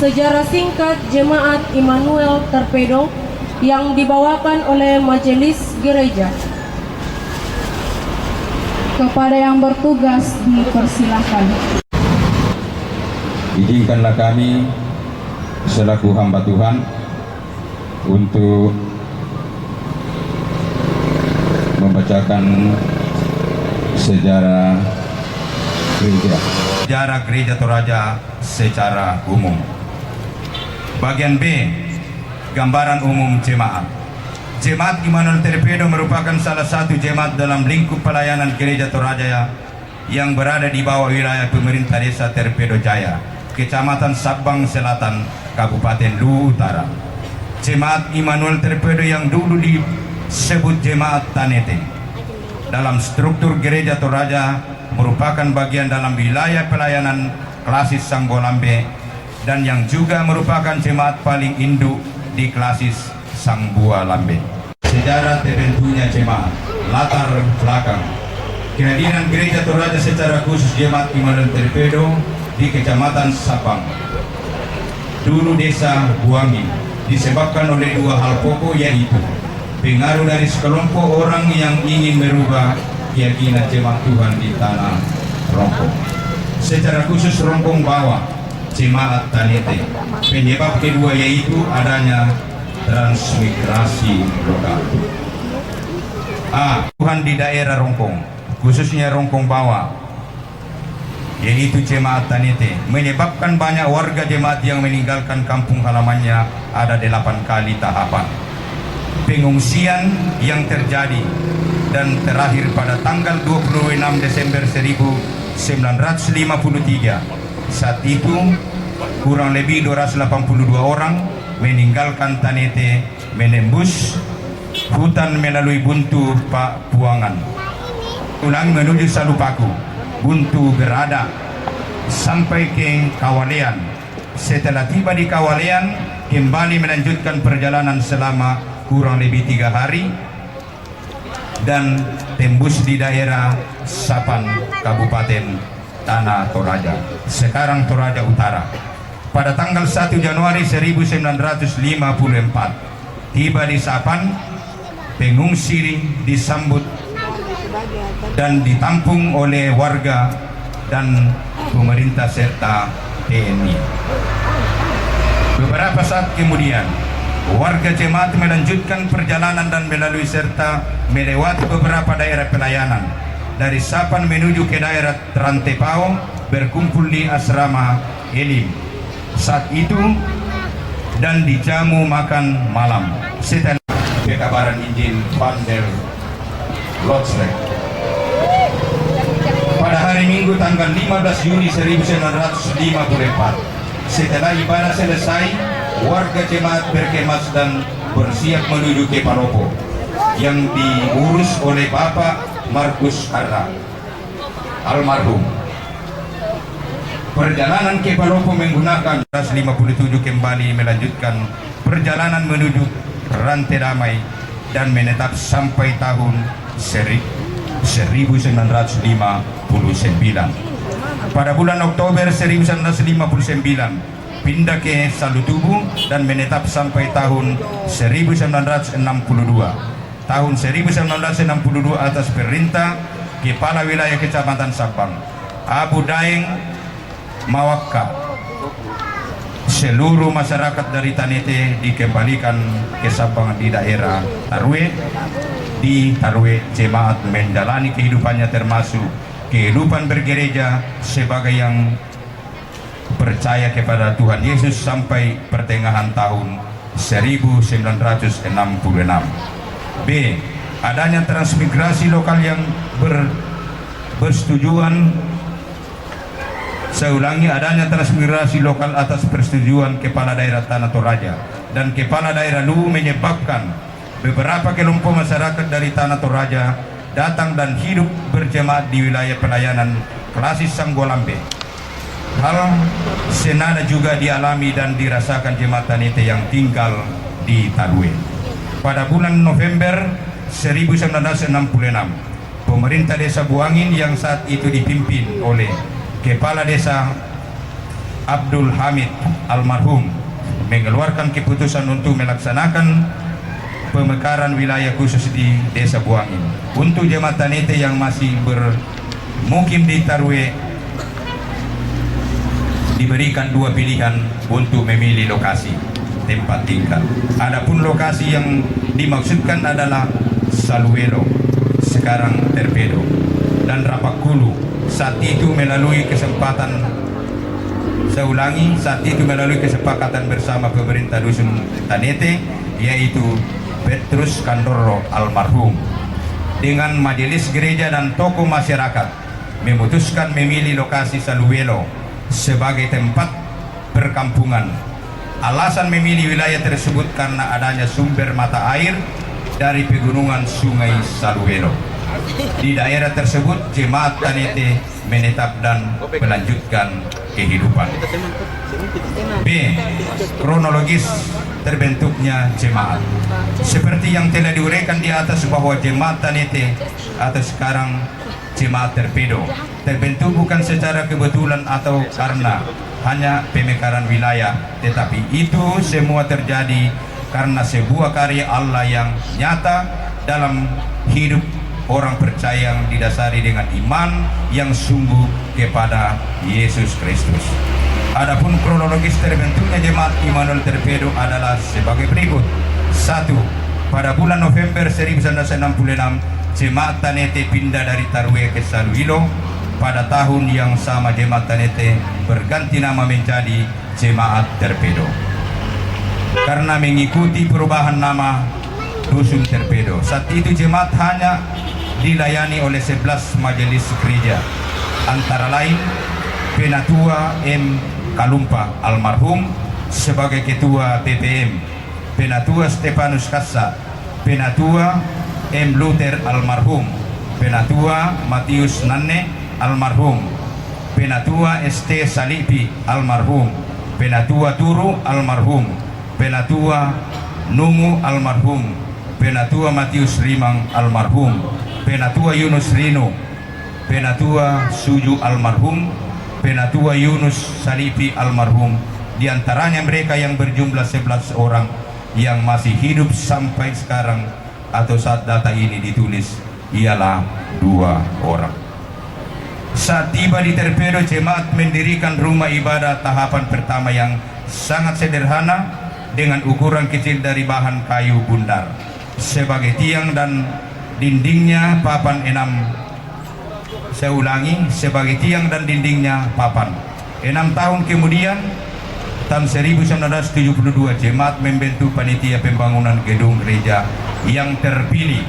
Sejarah singkat Jemaat Immanuel Torpedo yang dibawakan oleh Majelis Gereja. Kepada yang bertugas dipersilakan. Izinkanlah kami selaku hamba Tuhan untuk membacakan sejarah gereja. Sejarah Gereja Toraja secara umum. Bagian B, gambaran umum jemaat. Jemaat Immanuel Torpedo merupakan salah satu jemaat dalam lingkup pelayanan Gereja Toraja yang berada di bawah wilayah pemerintah desa Torpedo Jaya, Kecamatan Sabang Selatan, Kabupaten Luwu Utara. Jemaat Immanuel Torpedo yang dulu disebut Jemaat Tanete dalam struktur Gereja Toraja merupakan bagian dalam wilayah pelayanan Klasis Sanggolambe dan yang juga merupakan jemaat paling induk di Klasis Sangbua Lambe. Sejarah terbentuknya jemaat, latar belakang kehadiran Gereja Toraja secara khusus Jemaat Immanuel Torpedo di Kecamatan Sabang, dulu Desa Buangin, disebabkan oleh dua hal pokok, yaitu pengaruh dari sekelompok orang yang ingin merubah keyakinan jemaat Tuhan di tanah Rongkong, secara khusus Rongkong bawah Jemaat Tanete. Penyebab kedua yaitu adanya transmigrasi lokal. Tuhan di daerah Rongkong, khususnya Rongkong bawah, yaitu Jemaat Tanete, menyebabkan banyak warga jemaat yang meninggalkan kampung halamannya. Ada 8 kali tahapan pengungsian yang terjadi, dan terakhir pada tanggal 26 Desember 1953. Saat itu kurang lebih 282 orang meninggalkan Tanete, menembus hutan melalui Buntu Pak Buangan, ulang menuju Salupaku, Buntu Gerada, sampai ke Kawalean. Setelah tiba di Kawalean, kembali melanjutkan perjalanan selama kurang lebih 3 hari dan tembus di daerah Sapan, Kabupaten Tanah Toraja, sekarang Toraja Utara. Pada tanggal 1 Januari 1954 tiba di Sapan, pengungsi disambut dan ditampung oleh warga dan pemerintah serta TNI. Beberapa saat kemudian warga jemaat melanjutkan perjalanan dan melalui serta melewati beberapa daerah pelayanan. Dari Sapan menuju ke daerah Trantepao, berkumpul di asrama Elim saat itu dan dijamu makan malam. Setelah kekabaran Injil Van der Lotsrek pada hari Minggu tanggal 15 Juni 1954, setelah ibadah selesai, warga jemaat berkemas dan bersiap menuju ke Palopo yang diurus oleh Bapak Markus Harra almarhum. Perjalanan ke Palopo menggunakan 57 kembali melanjutkan perjalanan menuju Rantai Damai dan menetap sampai tahun 1959. Pada bulan Oktober 1959 pindah ke Salutubu dan menetap sampai tahun 1962. Tahun 1962 atas perintah Kepala Wilayah Kecamatan Sabang Abu Daeng Mawakka, seluruh masyarakat dari Tanete dikembalikan ke Sabang di daerah Tarwe. Di Tarwe jemaat menjalani kehidupannya termasuk kehidupan bergereja sebagai yang percaya kepada Tuhan Yesus sampai pertengahan tahun 1966. B. Adanya transmigrasi lokal yang bersetujuan. Saya ulangi, adanya transmigrasi lokal atas persetujuan Kepala Daerah Tanah Toraja dan Kepala Daerah Luwu menyebabkan beberapa kelompok masyarakat dari Tanah Toraja datang dan hidup berjemaat di wilayah pelayanan Klasis Sanggolambe. Hal senada juga dialami dan dirasakan jemaat Tanete yang tinggal di Tarwe. Pada bulan November 1966, pemerintah desa Buangin yang saat itu dipimpin oleh Kepala Desa Abdul Hamid almarhum mengeluarkan keputusan untuk melaksanakan pemekaran wilayah khusus di Desa Buangin. Untuk jemaat Tanete yang masih bermukim di Tarwe, diberikan 2 pilihan untuk memilih lokasi tempat tinggal. Adapun lokasi yang dimaksudkan adalah Saluelo, sekarang Terpedo, dan Rapakulu. Saat itu melalui kesempatan, saya ulangi, saat itu melalui kesepakatan bersama pemerintah Dusun Tanete, yaitu Petrus Kandoro almarhum dengan majelis gereja dan tokoh masyarakat memutuskan memilih lokasi Saluelo sebagai tempat perkampungan. Alasan memilih wilayah tersebut karena adanya sumber mata air dari pegunungan Sungai Saluelo. Di daerah tersebut jemaat Tanete menetap dan melanjutkan kehidupan. B. Kronologis terbentuknya jemaat. Seperti yang telah diuraikan di atas bahwa jemaat Tanete atau sekarang jemaat Terpedo terbentuk bukan secara kebetulan atau karena hanya pemekaran wilayah, tetapi itu semua terjadi karena sebuah karya Allah yang nyata dalam hidup orang percaya yang didasari dengan iman yang sungguh kepada Yesus Kristus. Adapun kronologis terbentuknya jemaat Immanuel Terpedo adalah sebagai berikut. 1. Pada bulan November 1966, jemaat Tanete pindah dari Tarwe ke Saluelo. Pada tahun yang sama jemaat Tanete berganti nama menjadi Jemaat Terpedo karena mengikuti perubahan nama Dusun Terpedo. Saat itu jemaat hanya dilayani oleh 11 majelis gereja, antara lain Penatua M. Kalumpa almarhum sebagai ketua PPM, Penatua Stefanus Kassa, Penatua M. Luther almarhum, Penatua Matius Nanne almarhum, Penatua ST Salipi almarhum, Penatua Turu almarhum, Penatua Nungu almarhum, Penatua Matius Rimang almarhum, Penatua Yunus Rino, Penatua Suju almarhum, Penatua Yunus Salipi almarhum. Di antaranya mereka yang berjumlah 11 orang yang masih hidup sampai sekarang atau saat data ini ditulis ialah 2 orang. Saat tiba di Terpedo, jemaat mendirikan rumah ibadah tahapan pertama yang sangat sederhana dengan ukuran kecil dari bahan kayu bundar. Sebagai tiang dan dindingnya papan 6. Saya ulangi, sebagai tiang dan dindingnya papan. 6 tahun kemudian, tahun 1972, jemaat membentuk panitia pembangunan gedung gereja yang terpilih.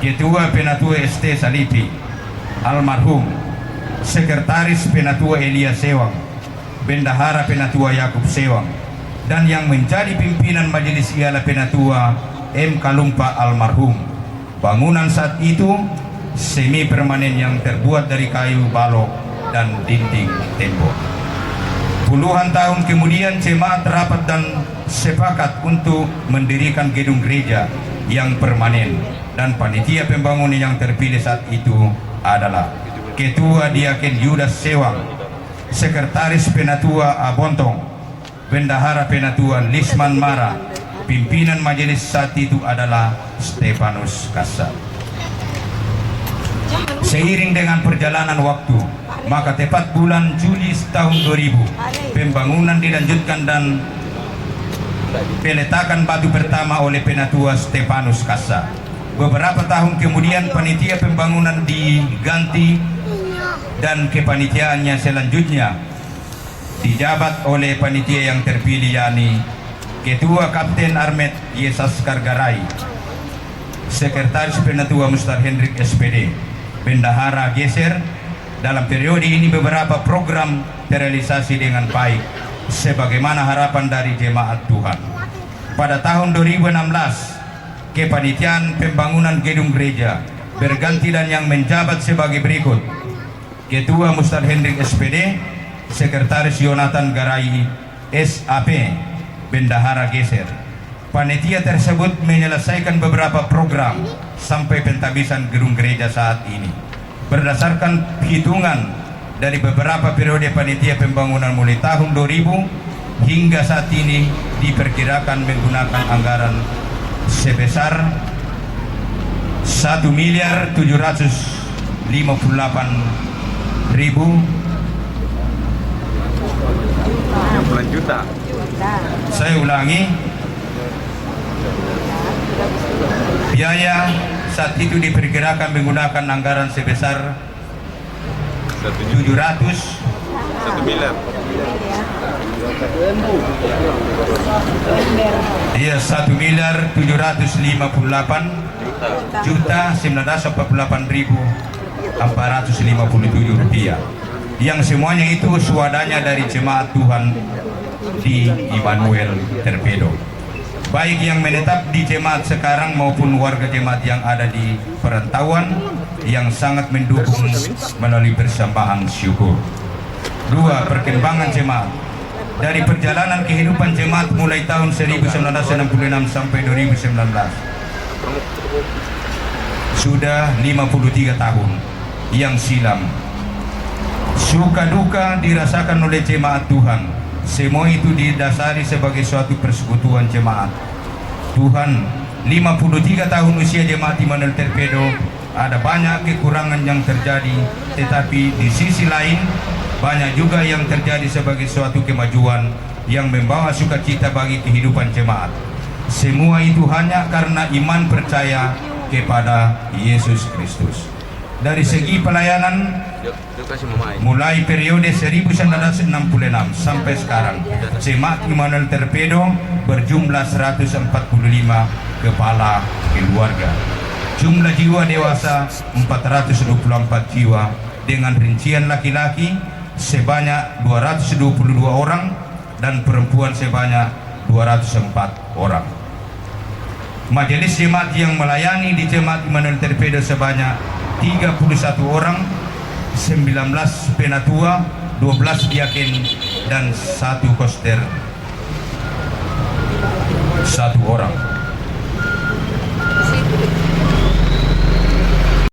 Ketua Penatua ST Salipi almarhum, Sekretaris Penatua Elia Sewang, Bendahara Penatua Yakub Sewang, dan yang menjadi pimpinan majelis ialah Penatua M. Kalumpa almarhum. Bangunan saat itu semi permanen yang terbuat dari kayu balok dan dinding tembok. Puluhan tahun kemudian jemaat rapat dan sepakat untuk mendirikan gedung gereja yang permanen, dan panitia pembangunan yang terpilih saat itu adalah Ketua Diaken Yudas Sewang, Sekretaris Penatua Abontong, Bendahara Penatua Lisman Mara, pimpinan majelis saat itu adalah Stefanus Kassa. Seiring dengan perjalanan waktu, maka tepat bulan Juli tahun 2000, pembangunan dilanjutkan dan peletakan batu pertama oleh Penatua Stefanus Kassa. Beberapa tahun kemudian panitia pembangunan diganti dan kepanitiaannya selanjutnya dijabat oleh panitia yang terpilih, yakni Ketua Kapten Armet Yesas Kargarai, Sekretaris Penatua Mustar Hendrik SPD, Bendahara geser. Dalam periode ini beberapa program terrealisasi dengan baik sebagaimana harapan dari jemaat Tuhan. Pada tahun 2016, kepanitiaan pembangunan gedung gereja berganti dan yang menjabat sebagai berikut: Ketua Mustar Hendrik SPD, Sekretaris Yonatan Garai SAP, Bendahara geser. Panitia tersebut menyelesaikan beberapa program sampai pentabisan gedung gereja saat ini. Berdasarkan hitungan dari beberapa periode panitia pembangunan mulai tahun 2000 hingga saat ini diperkirakan menggunakan anggaran sebesar 1.758.000. juta. Saya ulangi, biaya saat itu diperkirakan menggunakan anggaran sebesar 1 miliar. Iya, 1.758.948.457 rupiah, yang semuanya itu swadanya dari jemaat Tuhan di Immanuel Torpedo, baik yang menetap di jemaat sekarang maupun warga jemaat yang ada di perantauan yang sangat mendukung melalui persembahan syukur. 2. Perkembangan jemaat. Dari perjalanan kehidupan jemaat mulai tahun 1966 sampai 2019, sudah 53 tahun yang silam. Suka duka dirasakan oleh jemaat Tuhan. Semua itu didasari sebagai suatu persekutuan jemaat Tuhan. 53 tahun usia jemaat Immanuel Torpedo, ada banyak kekurangan yang terjadi, tetapi di sisi lain banyak juga yang terjadi sebagai suatu kemajuan yang membawa sukacita bagi kehidupan jemaat. Semua itu hanya karena iman percaya kepada Yesus Kristus. Dari segi pelayanan, mulai periode 1966 sampai sekarang, jemaat Immanuel Torpedo berjumlah 145 kepala keluarga. Jumlah jiwa dewasa 424 jiwa, dengan rincian laki-laki sebanyak 222 orang dan perempuan sebanyak 204 orang. Majelis jemaat yang melayani di jemaat Immanuel Torpedo sebanyak 31 orang, 19 penatua, 12 diaken dan 1 koster 1 orang.